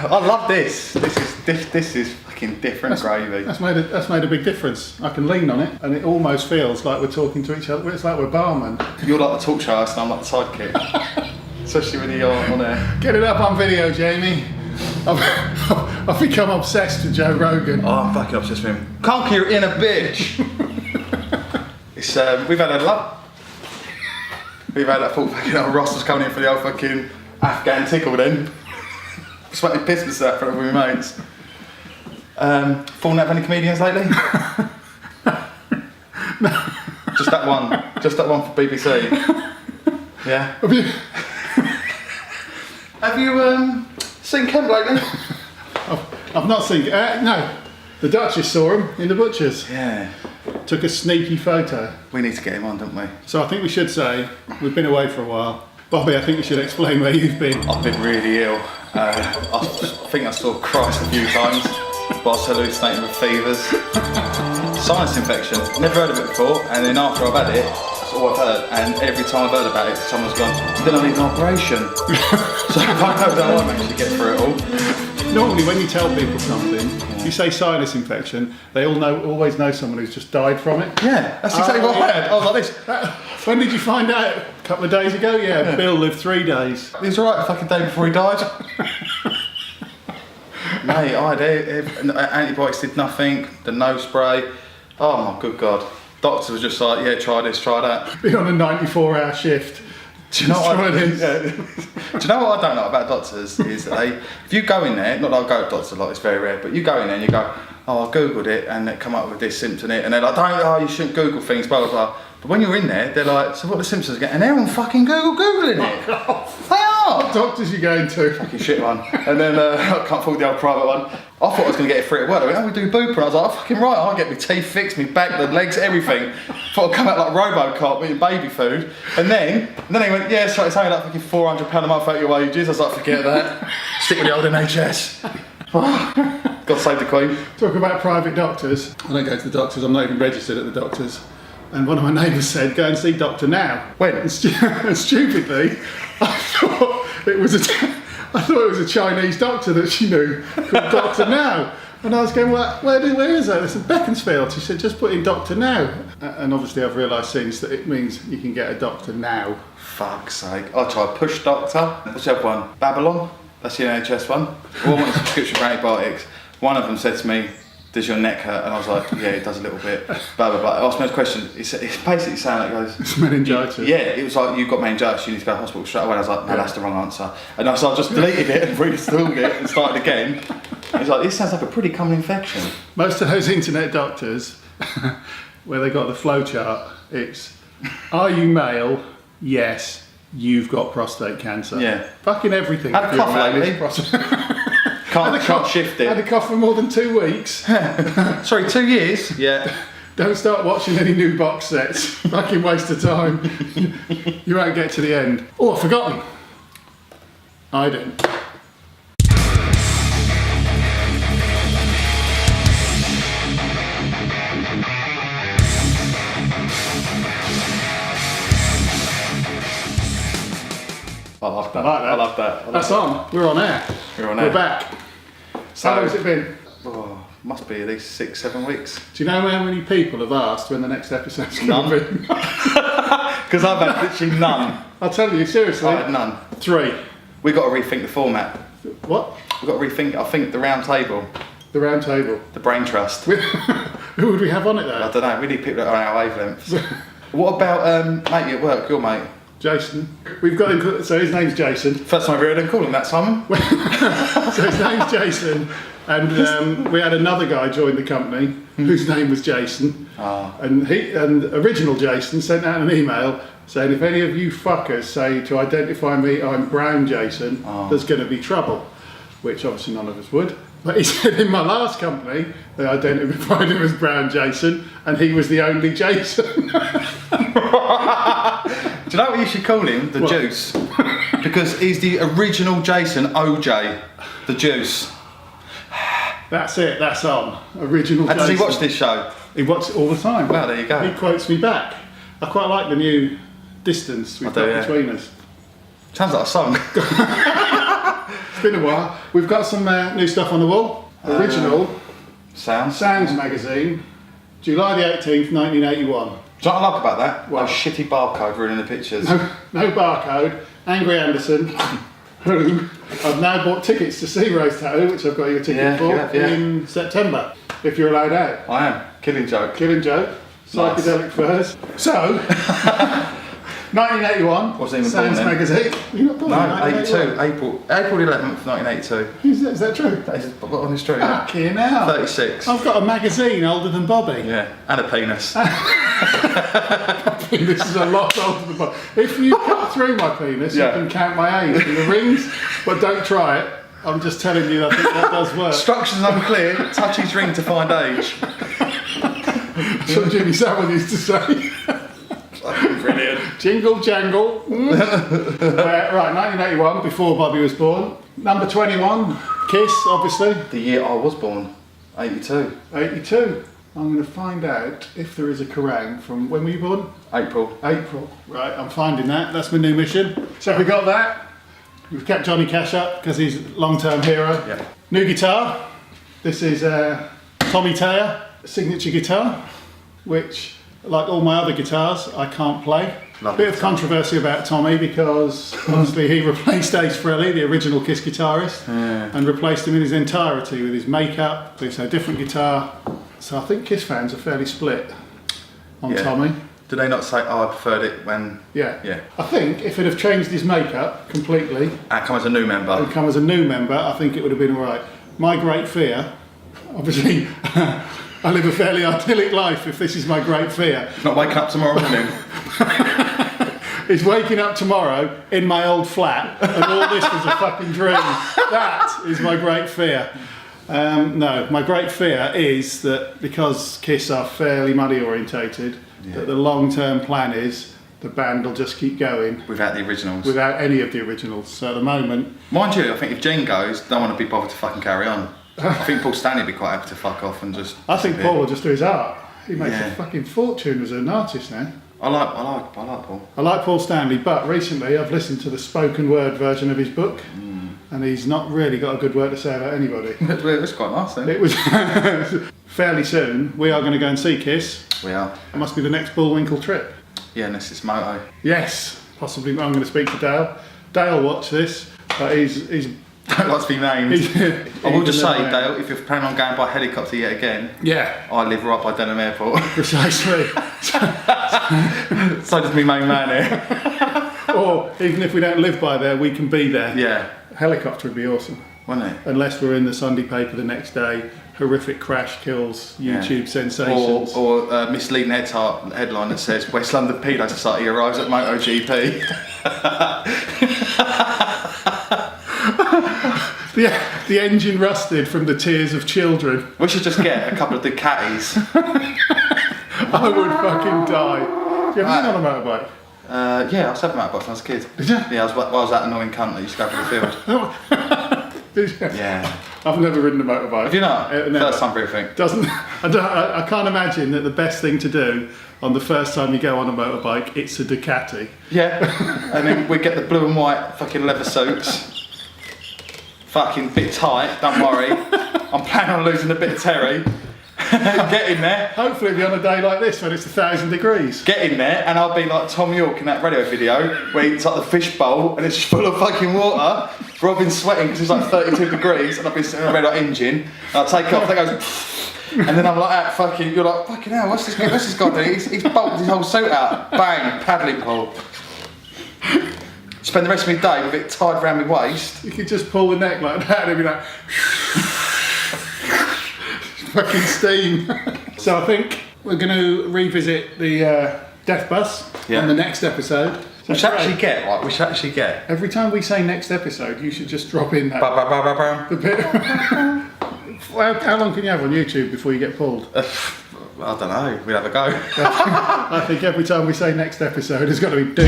I love this. This is fucking different gravy. That's made a big difference. I can lean on it, and it almost feels like we're talking to each other. It's like we're barmen. You're like the talk show host, and I'm like the sidekick. Especially when you're on there. Get it up on video, Jamie. I've become obsessed with Joe Rogan. Oh, I'm fucking obsessed with him. Conquer your inner bitch. It's we've had a lot. We've had that full fucking old Ross was coming in for the old fucking Afghan tickle then. Sweating piss myself for my mates. Fallen out of any comedians lately? No. Just that one for BBC. Yeah. Have you seen Kemp lately? I've not seen. No, the Duchess saw him in the butchers. Yeah. Took a sneaky photo. We need to get him on, don't we? So I think we should say we've been away for a while. Bobby, I think we should explain where you've been. I've been really ill. I think I saw Christ a few times whilst hallucinating with fevers. Sinus infection. Never heard of it before, and then after I've had it, that's all I've heard. And every time I've heard about it, someone's gone, "Then I need an operation." So I know that I actually get through it all. Normally, when you tell people something, you say sinus infection, they always know someone who's just died from it. Yeah, that's exactly what I had. I was like this. When did you find out? A couple of days ago? Yeah. Bill lived 3 days. He was alright the fucking day before he died. Mate, I had antibiotics, did nothing, the nose spray. Oh my good God. Doctor was just like, yeah, try this, try that. Be on a 94-hour shift. Do you know what do you know what I don't like about doctors is that if you go in there, not that I go to doctors a lot, it's very rare, but you go in there and you go, oh, I googled it and they come up with this symptom and they're like, you shouldn't Google things, blah blah blah. But when you're in there, they're like, so what are the symptoms again? And they're on fucking Googling it. They are. What doctors are you going to? Fucking shit one. And then I can't afford the old private one. I thought I was going to get it free at work. I went, oh, we do booper. And I was like, oh, fucking right, I'll get my teeth fixed, my back, the legs, everything. Thought I'd come out like Robocop eating baby food. And then they went, yeah, so it's only like fucking £400 a month out your wages. I was like, forget that. Stick with the old NHS. God save the Queen. Talk about private doctors. I don't go to the doctors, I'm not even registered at the doctors. And one of my neighbours said, go and see Doctor Now. When? And stupidly, I thought it was a Chinese doctor that she knew called Doctor Now. And I was going, well, where is that? It's in Beaconsfield. She said, just put in Doctor Now. And obviously I've realised since that it means you can get a doctor now. Fuck's sake. I tried Push Doctor. What's the other one? Babylon? That's the NHS one. All want a subscription for antibiotics. One of them said to me, does your neck hurt? And I was like, yeah, it does a little bit. Blah, blah, blah. I asked me a question. It's basically saying like, goes, it's meningitis. Yeah, it was like, you've got meningitis, you need to go to hospital straight away. I was like, no, that's the wrong answer. And so I just deleted it and reinstalled it and started again. He's like, this sounds like a pretty common infection. Most of those internet doctors, where they got the flow chart, it's, are you male? Yes. You've got prostate cancer. Yeah. Fucking everything. Had a cough lately. Can't shift it. Had a cough for more than 2 weeks. Sorry, 2 years? Yeah. Don't start watching any new box sets. Fucking waste of time. You won't get to the end. Oh, I've forgotten. I didn't. I love that. I love that. That's on. We're on air. We're back. So, how long has it been? Oh, must be at least 6, 7 weeks. Do you know how many people have asked when the next episode's going to be? Because I've had literally none. I'll tell you, seriously. I had none. 3. We've got to rethink the format. What? We've got to rethink, I think, the round table. The round table? The brain trust. Who would we have on it though? I don't know, we need people that are on our wavelengths. What about mate at work, your mate? Jason. We've got him, so his name's Jason. First time I've heard him call him that, Simon. So his name's Jason, and we had another guy join the company whose name was Jason. And original Jason sent out an email saying, if any of you fuckers say to identify me, I'm Brown Jason, there's going to be trouble. Which obviously none of us would. But he said in my last company, they identified him as Brown Jason, and he was the only Jason. Do you know what you should call him? The what? Juice. Because he's the original Jason OJ. The Juice. That's it, that's on. Original Jason. Does he watch this show? He watches it all the time. Well, there you go. He quotes me back. I quite like the new distance we've got between us. Sounds like a song. been a while. We've got some new stuff on the wall. Original Sounds magazine, July the 18th, 1981. Do you know what I like about that? What? A shitty barcode ruining the pictures. No barcode. Angry Anderson, who I've now bought tickets to see Rose Tattoo, which I've got you a ticket for, in September, if you're allowed out. I am. Killing joke. Killing joke. Psychedelic furs. So, 1981. Wasn't even Sounds born then. magazine. You're not born No, in 1981. 82. April the 11th, 1982. Is that true? That is on the street. Fucking hell. 36. I've got a magazine older than Bobby. Yeah, and a penis. This is a lot older than Bobby. If you cut through my penis, you can count my age in the rings, but don't try it. I'm just telling you, I think that does work. Instructions unclear. Touch his ring to find age. That's what Jimmy Savile used to say. Brilliant. Jingle jangle. Right, 1981, before Bobby was born. Number 21, Kiss, obviously. The year I was born, 82. 82. I'm going to find out if there is a Kerrang from when were you born? April. April. Right, I'm finding that. That's my new mission. So we got that. We've kept Johnny Cash up because he's a long-term hero. Yeah. New guitar. This is Tommy Taylor signature guitar, which, like all my other guitars, I can't play. Lovely Bit of controversy about Tommy because obviously he replaced Ace Frehley, the original Kiss guitarist, and replaced him in his entirety with his makeup. So different guitar. So I think Kiss fans are fairly split on Tommy. Did they not say, oh, I preferred it when... Yeah. Yeah. I think if it had changed his makeup completely And come as a new member. and come as a new member, I think it would have been all right. My great fear, obviously, I live a fairly idyllic life if this is my great fear, Not waking up tomorrow morning. is waking up tomorrow in my old flat and all this was a fucking dream. That is my great fear. No, my great fear is that because Kiss are fairly money orientated, that the long-term plan is the band will just keep going Without the originals. without any of the originals. So at the moment, Mind you, I think if Gene goes, don't want to be bothered to fucking carry on. I think Paul Stanley would be quite happy to fuck off and just... I think Paul will just do his art. He makes Yeah. a fucking fortune as an artist now. I like Paul. I like Paul Stanley, but recently I've listened to the spoken word version of his book, and he's not really got a good word to say about anybody. It's quite nice then. It was fairly soon. We are going to go and see Kiss. We are. It must be the next Bullwinkle trip. Yeah, unless it's Moto. Yes, possibly. I'm going to speak to Dale. Dale watch this, but he's Don't like to be named. I will just say, Dale, if you're planning on going by helicopter yet again, yeah, I live right by Denham Airport. precisely. So does me main man here. Or even if we don't live by there, we can be there. Yeah, Helicopter would be awesome. wouldn't it? Unless we're in the Sunday paper the next day, horrific crash kills YouTube sensations. Or misleading headline that says West London Pedo Society arrives at MotoGP. The engine rusted from the tears of children. We should just get a couple of Ducatis. I would fucking die. Do you ever been on a motorbike? Yeah, I was having a motorbike when I was a kid. Did you? Yeah, I was that annoying cunt that used to go through the field. Did you? Yeah. I've never ridden a motorbike. Have you not? Never. First time for everything. I can't imagine that the best thing to do on the first time you go on a motorbike, it's a Ducati. Yeah. And then we get the blue and white fucking leather suits. Fucking bit tight, don't worry. I'm planning on losing a bit of Terry. Get in there. Hopefully it'll be on a day like this when it's 1,000 degrees. Get in there, and I'll be like Tom York in that radio video where it's like the fish bowl and it's just full of fucking water. Robin's sweating because it's like 32 degrees, and I've been sitting on a red hot engine. And I take it off, and it goes, and then I'm like, that fucking. You're like, fucking hell, what's this guy doing? He's bolted his whole suit out. Bang, paddling pole. Spend the rest of my day with it tied around my waist. You could just pull the neck like that and it'd be like fucking steam. So I think we're going to revisit the Death Bus on the next episode. So We should actually get, right? We should actually get. every time we say next episode, you should just drop in that the bit. How long can you have on YouTube before you get pulled? I don't know. We'll have a go. I think every time we say next episode, it's got to be do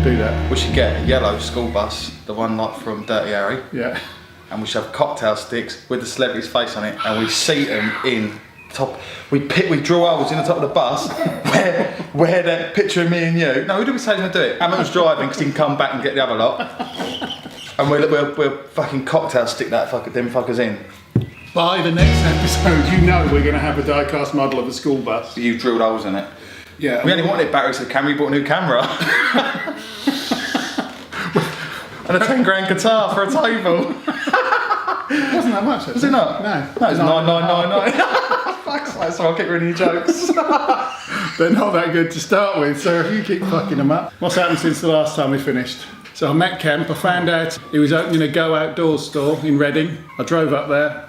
Do that. We should get a yellow school bus, the one like from Dirty Harry, Yeah. and we should have cocktail sticks with the celebrity's face on it, and we seat them in top. We drill holes in the top of the bus where that picture of me and you. No, who did we say was going to do it? Emmett was driving because he can come back and get the other lot. And we'll fucking cocktail stick them fuckers in. By the next episode, you know we're going to have a die-cast model of a school bus. You drilled holes in it. Yeah. We only wanted batteries to the camera, we bought a new camera. And a 10 grand guitar for a table. It wasn't that much, Was it not? No. No, it's 9999. Fuck's sake, so I'll keep reading your jokes. They're not that good to start with, so if you keep fucking them up. What's happened since the last time we finished? So I met Kemp, I found out he was opening a Go Outdoors store in Reading. I drove up there.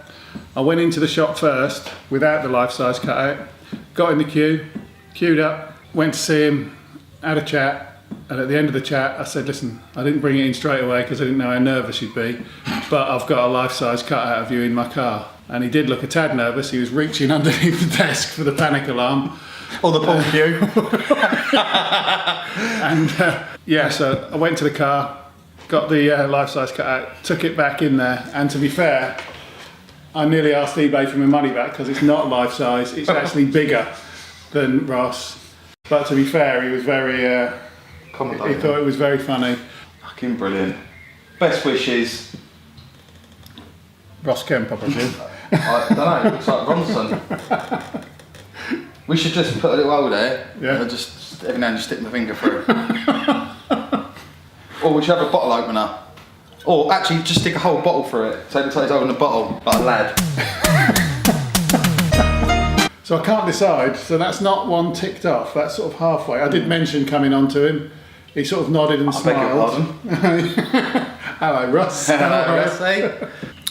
I went into the shop first, without the life-size cutout, got in the queue, queued up, went to see him, had a chat, and at the end of the chat I said, listen, I didn't bring it in straight away because I didn't know how nervous you'd be, but I've got a life-size cutout of you in my car. And he did look a tad nervous. He was reaching underneath the desk for the panic alarm. Or the pull queue. And so I went to the car, got the life-size cutout, took it back in there, and to be fair, I nearly asked eBay for my money back because it's not life-size, it's actually bigger than Ross. But to be fair, he was very... he thought it was very funny. Fucking brilliant. Best wishes. Ross Kemp, I presume. I don't know, it looks like Ronson. We should just put a little hole there, and just every now and then stick my finger through. Or we should have a bottle opener. Or actually just stick a whole bottle through it, so it looks like he's holding a bottle, like a lad. So I can't decide, so that's not one ticked off, that's sort of halfway. I did mention coming on to him. He sort of nodded and smiled. Hello, Ross. Hello, Ross.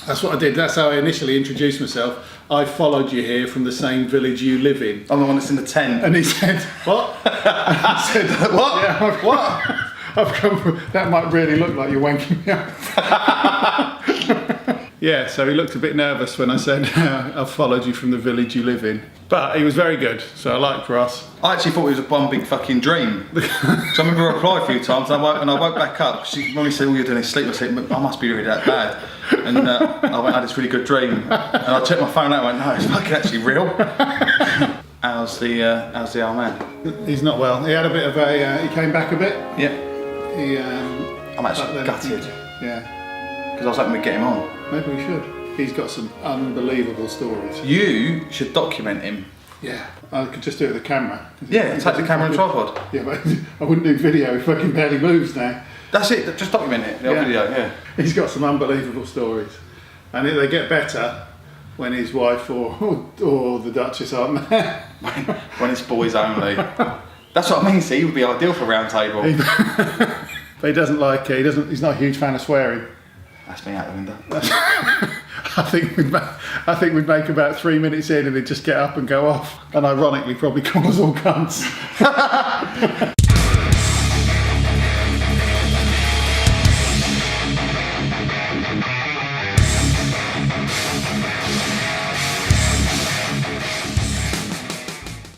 That's what I did. That's how I initially introduced myself. I followed you here from the same village you live in. I'm the one that's in the tent. And he said, what? I said, what? Yeah, what? I've come from, that might really look like you're wanking me up. Yeah, so he looked a bit nervous when I said, I've followed you from the village you live in. But he was very good, so I liked Ross. I actually thought it was one big fucking dream. So I remember I replied a few times, and I woke back up. She normally said, all you're doing is sleep. I said, I must be really that bad. And I went, I had this really good dream. And I checked my phone out and went, no, it's fucking actually real. How's the old man? He's not well. He had a bit of a, he came back a bit. Yeah. I'm actually gutted. Yeah. Because I was hoping we'd get him on. Maybe we should. He's got some unbelievable stories. You should document him. Yeah, I could just do it with a camera. Yeah, take the camera and tripod. Yeah, but I wouldn't do video, he fucking barely moves now. That's it, just document it, the old video, yeah. He's got some unbelievable stories. And they get better when his wife or the Duchess aren't there. when it's boys only. That's what I mean, see, he would be ideal for round table. But he doesn't like it, he's not a huge fan of swearing. That's me out the window. I think we'd make about 3 minutes in and he'd just get up and go off. And ironically probably call us all cunts.